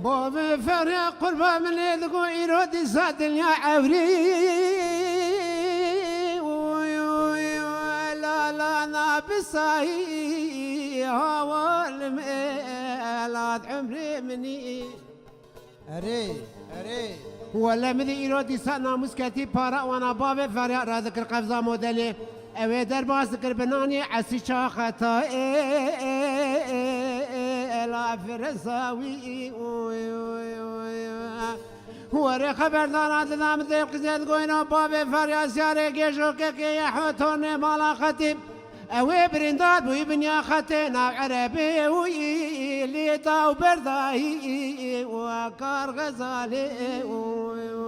بابا فرق قربا من يدقو إيرودي صادل يا عوري لا لا نابساي هوا الميلاد عمري مني أري ولا مذي إيرودي صادنا مسكتي بارا وانا بابا فرق را ذكر قفزة مودلي اوه در باز ذكر بناني عسي شاختا لا فرساوي وري خبردار دام ذي قزيد قوينا بابي فرياس ياري جيشو كي يحوتون مالا ختم اوي برنداد بوي بنيا ختنا عربي وي ليتا وبرداي وكار غزالي وري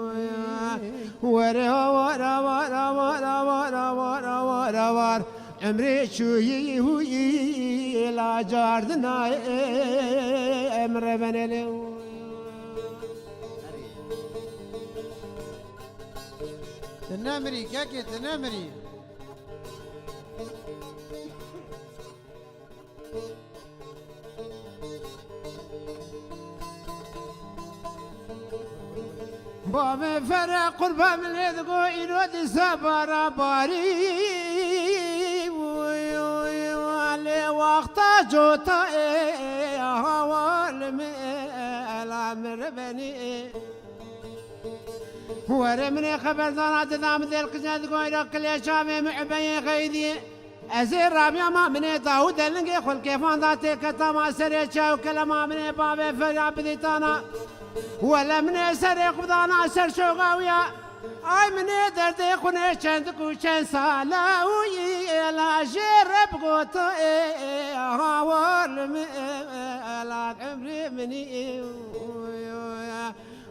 ورا ورا ورا ورا ورا ورا ورا عمري شوي وي لا جاردنا امر بنلو تنامري كاكي تنامري بابا فرق قربا من يدقو إيرودي سابارا باري ويوالي وقتا جوتا هوال الأمر بني ورمني خبردار دام ذي القزاد قويرا كل شامي معبين غيدي أزير رابيا ما مني داود اللنقي خل كيفان ذاتي كتاما سريتشا وكلما مني بابي فريا بديتانا ولا من سرق بدانا سر شوقاويا اي من دردي خوني چند كوچن سالا وي لا جرب قوت هاول لا عمري مني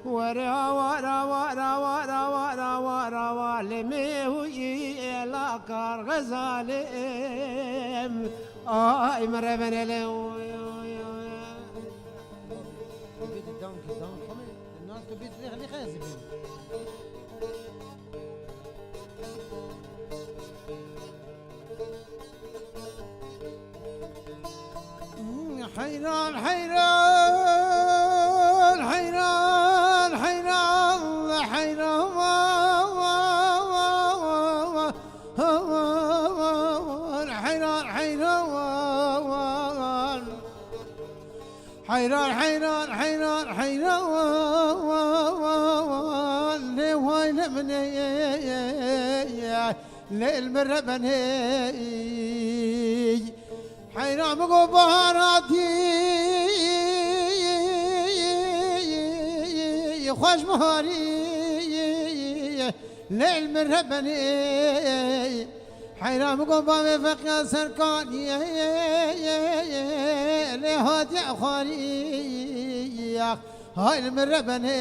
ورا ورا ورا ورا ورا ورا والمي وي لا كار غزالم اي مربن له الناس تبي تغني خازبين حيران حيران حيران حيران حيران حيران حيران حيران حيران حيران لهواي لمني للمربني حيران بقو بهاراتي خوش مهاري للمربني حيران بقو بابي فقيا سركاني لهات يا خاري هاي المربني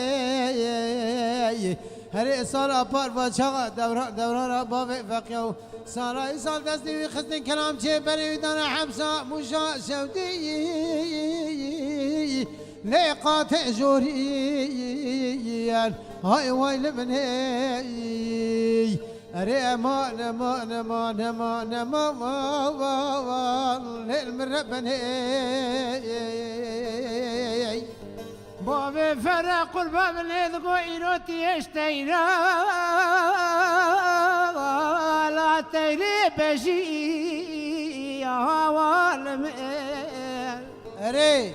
هري صار أبار وشغا دوران بابي فقيا صار إيصال دستي خزن كلام شي بري ودانا حبسة مشا شودي لقات جوري هاي ويل مني أري أمان أمان أمان أمان أمان للمربني بابي فرق الباب لذقو إيروتي اشتينا لا تيري بشي هوال أري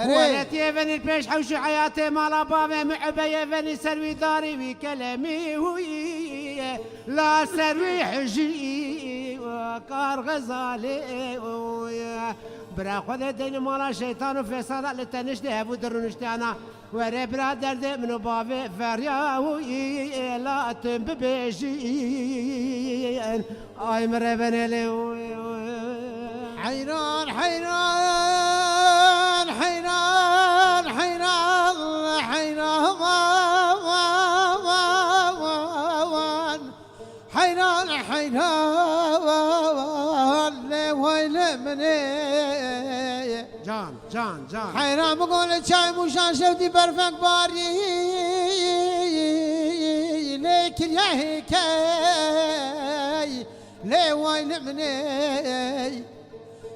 ولتي فني البيش حوش حياتي مالا بابي معبي فني سروي داري بكلامي وي لا سروي حجي وكار غزالي ويا برا خذ الدين مالا شيطان وفيصل لتنش ذهب ودرنشتي انا وري برا درد من بابي فريا وي لا تنببيجي اي مربن لي حيران حيران حيران حيران حيران خويل مني جان جان جان حيران بقول شاي مشان شوتي برفق باري ليك يا هيكاي لي وين مني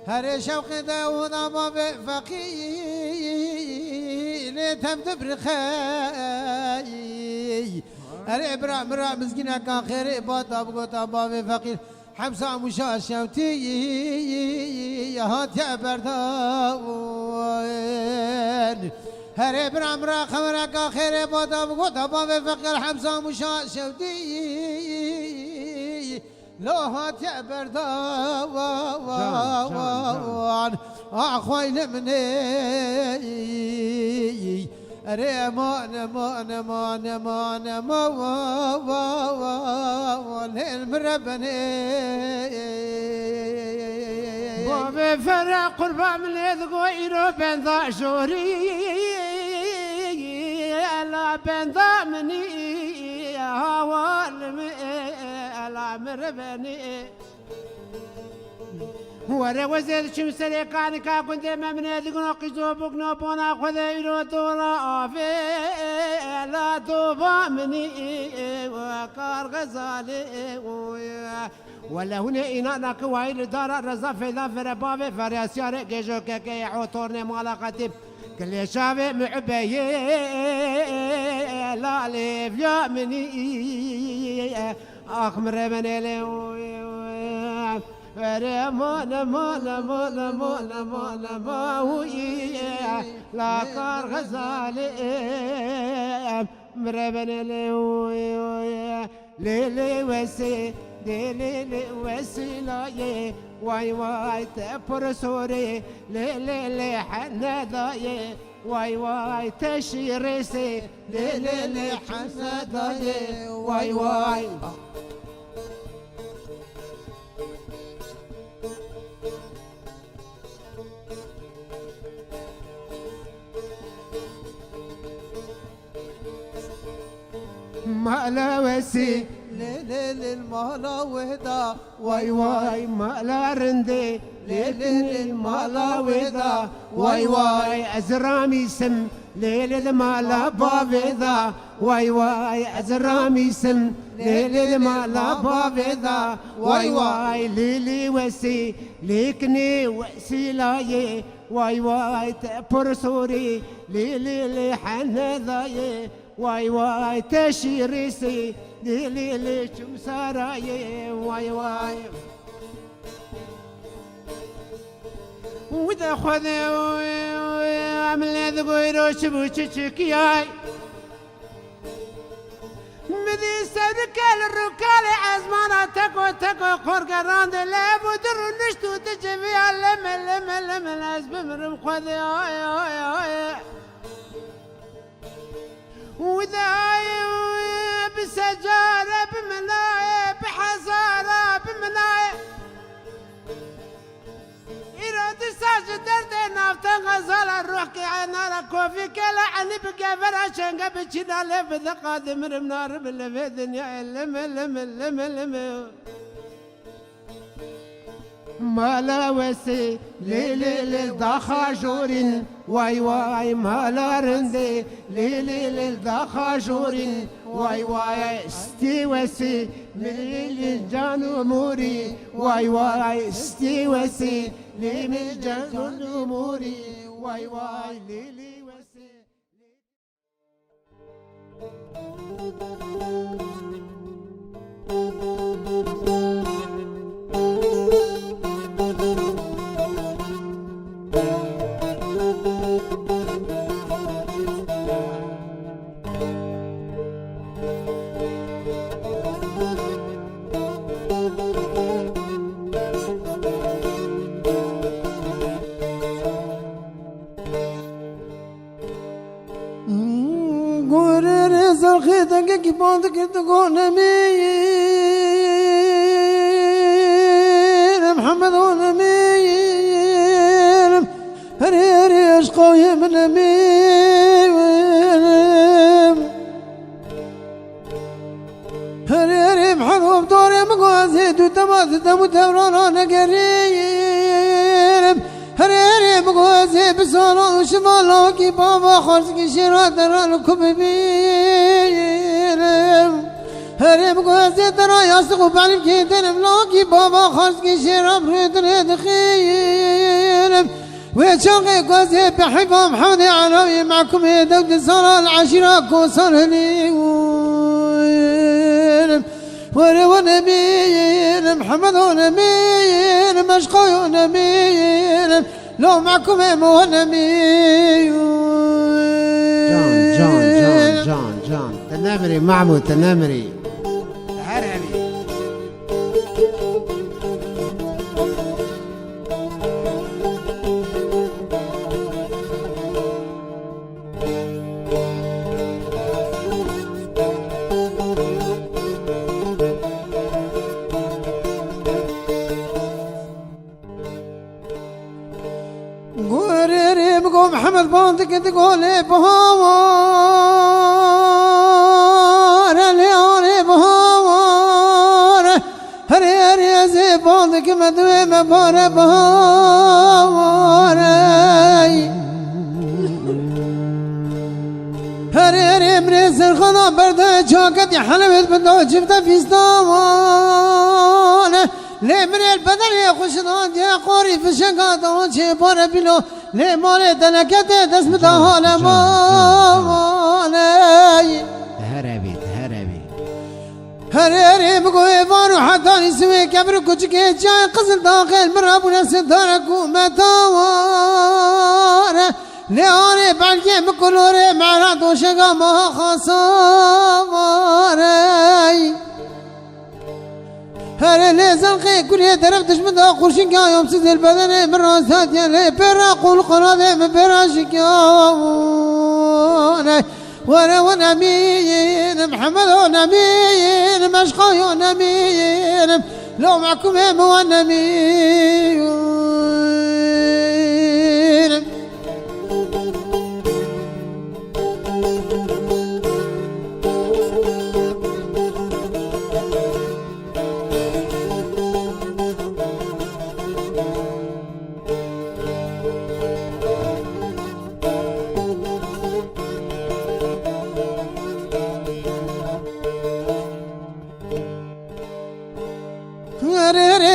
هري شوقي داود أبا فقي لي تم برخاي هري إبراهيم مسكينة كان خيري باتا بقوت أبا فقير حمسة مشاشوتي هات يا بردان هري برامرا خمرك خير باتا بقوت أبا فقير حمسة مشاشوتي لو هات يا بردان أخوي مني أري مان المربني بابي فرق قربا من يذقويرو بين ذا شوري لا بين ذا مني هوال لا مربني ورا وزير شمسري كان كنت من يدقنا قيزوبك نبونا خذ يرو دورا أفي لا توبا مني وكار غزالي ولا هنا إنا كواير دار رزاف لا فربابي فرياسيار جيجو كي عطورني مالا قتيب كل شافي معبي لا ليفيا مني أخمر من اليوم رمانا مانا مانا مانا مانا ماوي لا كار غزالي مربنا لي لي وسي لي وسي لا واي واي تبر سوري لي حناداي واي واي تشيرسي لي حناداي واي واي مالا وسي ليل المالا وهدا واي واي مالا رندي ليل المالا وهدا واي واي أزرامي سم ليل المالا بابيدا واي واي أزرامي سم ليل المالا بابيدا واي واي ليلي وسي ليكني وسيلاي واي واي تبر سوري ليلي حنذاي واي واي تشيريسي ليلي شمساراي واي واي ودا خذي عمل ذقيرو شبوشكياي مذي سركال الركال عزمانا تكو قرقران لابو در نشتو تجفي لم الاسب مرم خذي وذاي بسجارة بمناية بحزارة بمناية إراد ساجد دردي نافتن غزالة الروح كي عينارا كوفي كلا عني بقافر عشان قبل شنا لف ذا قادم رمنار باللي دنيا لم مالا وسي ليلي دخاجورين واي واي مالا رندي ليلي دخاجورين واي واي استي وسي ليلي جانو موري واي واي استي وسي ليلي جانو موري واي واي ليلي وسي خيتك كيف عندك تكون امين محمد امين هري اشقوي من امين هري محروم دوري مقوازي تماس تموت ورانا قريب بگوزه بسالان شمالا کی بابا خرس کی شیرا دران کو ببینم هر بگوزه درا یاستق و بعلم کی دنم لا کی بابا خرس کی شیرا برد دخیلم وشاقي قوزي بحبهم محمد علوي معكم دود صار العشرة كوصر لي ونمين محمد ونمين مشقي ونمين لو معكم ونمين جان تنمري معمود تنمري هرهبي محمد باندك تقولي بهوار ليوني بهوار هري زي باندك مدوي مبار بهوار هري مريز الخنا برد جاكت حلبت بدو جبت في ستوان لي من البدر يا خشنان يا قوري في شقات وجه بار بلو لي مالي دلكت دسم تهال مالي هري بقوي بارو حتى يسوي كبر كوچك جاي قزل داخل مرابو نسدارك ومتوار ليوني بالكي بكلوري معرض وشقا ما خساري هر لزنقي كل طرف تشمد قرشين كا يوم سيد البدن من راسات يلي برا قول قناده من براشك يوم وانا مين محمد ونمين مشقى ونمين لو معكم هم ونمين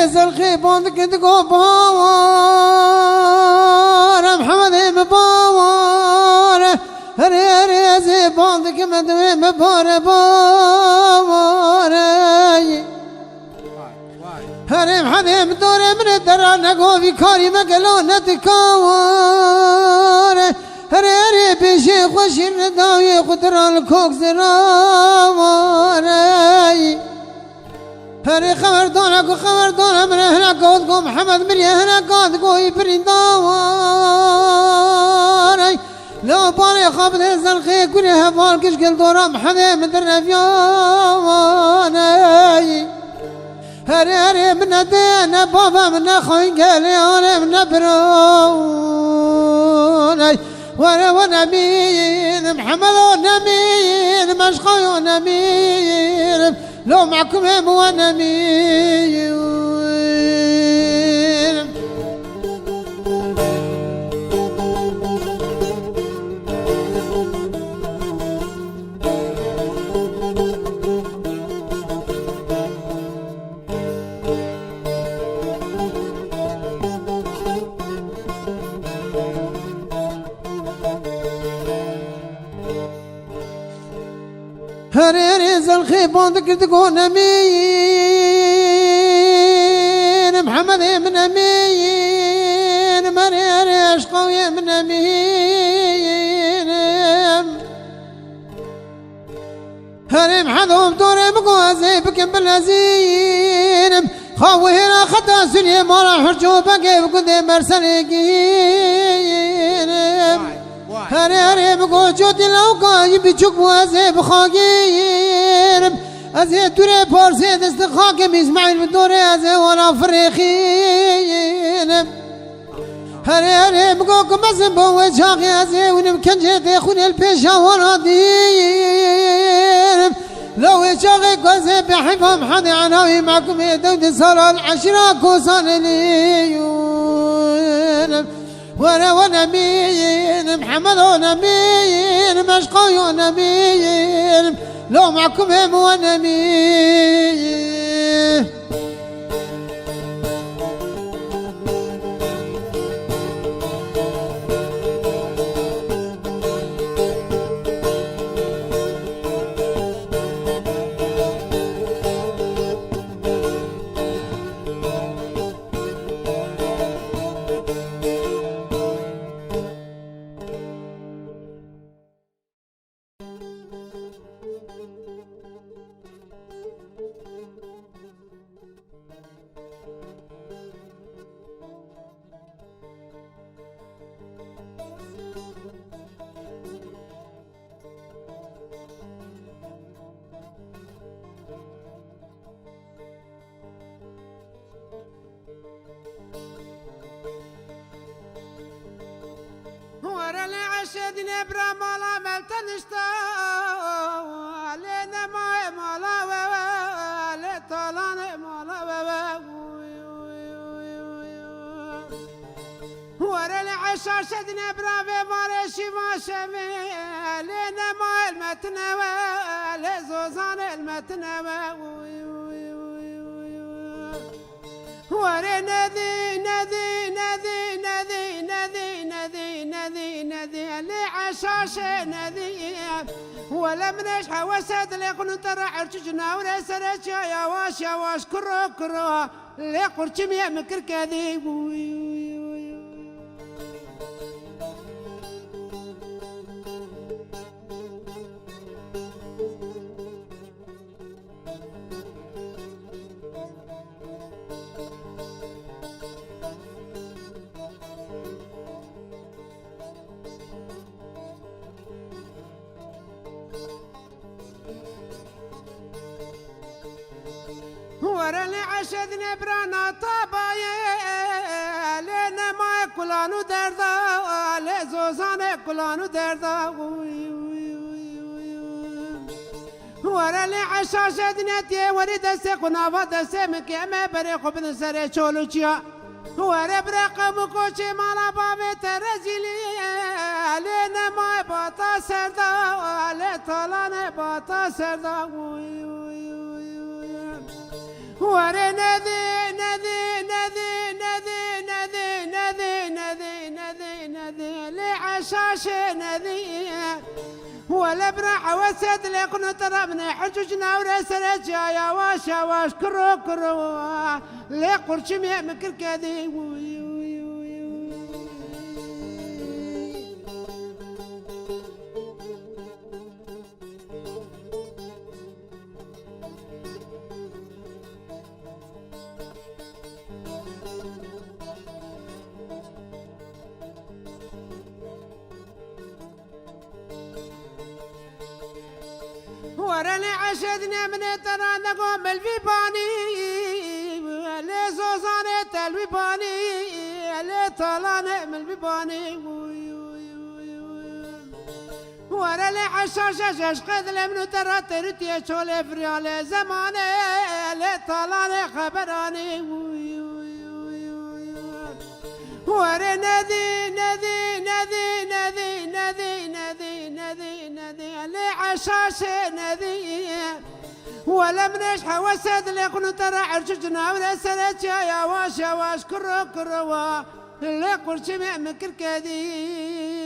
زلخي بوندك تقو باوار محمد مباوار هري زي بوندك مدوي مبار باوار هري محمد مدوري من الدرع نقو في كاري مقلو نتكاوار هري بيشي خوشي نداوي قدران الكوك زراوار هري خبردونك وخبردونا من هناك ودقو محمد من هناك ودقو يبرين دواري لو باري خابد الزلخي كلها باركش قل دورا محمد مدرنا فياني هري من دينا بابا من خوين قالي هري من بروني ونمين محمد ونمين مشقي ونمين لو معكم هم ونمين هري زلخي بوندك تقول نمين محمد من امين مريري اشقوي من امين هري محذوم دوري بقوازي بكم بالازين خاوي هنا خطا سني مالا حرجو بقي بقدي مرسلقين هري بقول جودي لوكا يبي تشوفوا ازي بخاقير ازي توري بارسي دست خاكم اسماعيل بدوري ازي ولا فريخين هري بقول كم زنبو وجاقي ازي ونمكن جيت يخون البيشا ونادير لو يشاقي قوزي بحبهم حد عناوي معكم يدود صار العشرة كوصان ليون وانا مين محمد وانا مين مشقاي وانا مين لو معكم هم وانا مين ورا اللي عشدني برا مالا ملتنشتا لنا مالا لطلان مالا ورا اللي عشدني برا في مارشي ما شمي لنا ما المتنوى لزوزان المتنوى ورا نذي اللي عشاش نذي ولا منش حوسد اللي كنت ترى عرشنا ولا سرج يا واش كرو اللي قرش ميا مكر كذيب ورا اللي عشدني برانا طابايا لنا ما كلانو دردا لزوزان كلانو دردا ورا اللي عشدني تي ورد سكنا فد سمك ما بريخ بن سر چولوچيا ورا برقم کوچ مالا باب ترجلي لنا ما باتا سردا لطلان باتا سردا ورا نذي لعشاش نذي ولا برع وسد لكن ترى من حججنا ورسل يا واش كرو لقرش مكر كذي ورا اللي عشدنا من ترى نقوم الفيباني لزوزان الفيباني لطلان من الفيباني ورا اللي عشاش قد من ترى ترتي شول فريال زمانه لطلان خبراني ورا نذي لعشاش نذي ولا منش حوسد لكن ترى عرشجنا ولا سلت يا واش كرو اللي قرش مكر كذي